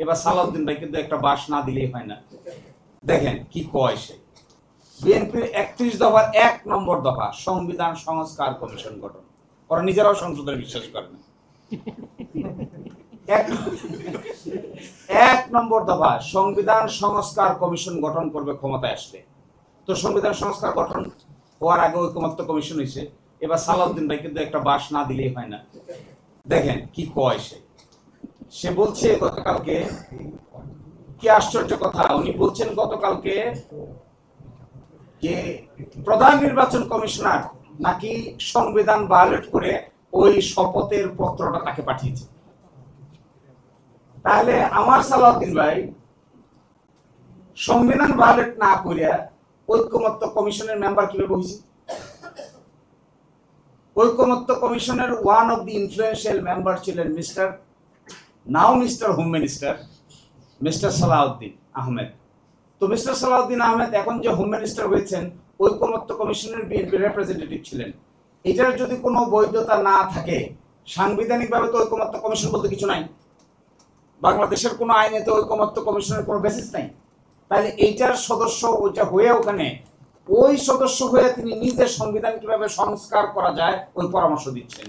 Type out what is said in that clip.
এবার সালাউদ্দিন ভাই কিন্তু একটা বাস না দিলেই হয় না। দেখেন কি কয় সে। বিএনপির 31 দফার 1 নম্বর দফা সংবিধান সংস্কার কমিশন গঠন। ওরা নিজেরাও সংসদে বিশ্বাস করে না। 1 নম্বর দফা সংবিধান সংস্কার কমিশন গঠন করবে ক্ষমতায় আসলে। তো সংবিধান সংস্কার গঠন হওয়ার আগে ঐকমত্য কমিশন হয়েছে। এবার সালাউদ্দিন ভাই কিন্তু একটা বাস না দিলেই হয় না। দেখেন কি কয় সে। সে বলছে গতকালকে, কি আশ্চর্য কথা, উনি বলছেন গতকালকে যে প্রধান নির্বাচন কমিশনার নাকি সংবিধান ভায়োলেট করে ওই শপথের পত্রটা তাকে পাঠিয়েছে। তাহলে আমার সালাউদ্দিন ভাই সংবিধান ভায়োলেট না করে ঐকমত্য কমিশনের মেম্বার কিভাবে হয়েছে? ঐকমত্য কমিশনের one of the influential member ছিলেন mister home minister mister Salauddin Ahmed. তো মিস্টার সালাউদ্দিন আহমেদ এখন যে হোম মিনিস্টার হয়েছেন, ঐকমত্য কমিশনের বিএনপি রিপ্রেজেন্টেটিভ ছিলেন। এটার যদি কোনো বৈধতা না থাকে, সাংবিধানিকভাবে তো ঐকমত্য কমিশন বলতে কিছু নাই। বাংলাদেশের কোনো আইনে তো ঐকমত্য কমিশনের কোনো বেসিস নাই। তাহলে এইটার সদস্য ওইটা হয়ে ওখানে ওই সদস্য হয়ে তিনি নিজের সংবিধান কিভাবে সংস্কার করা যায় ওই পরামর্শ দিচ্ছেন।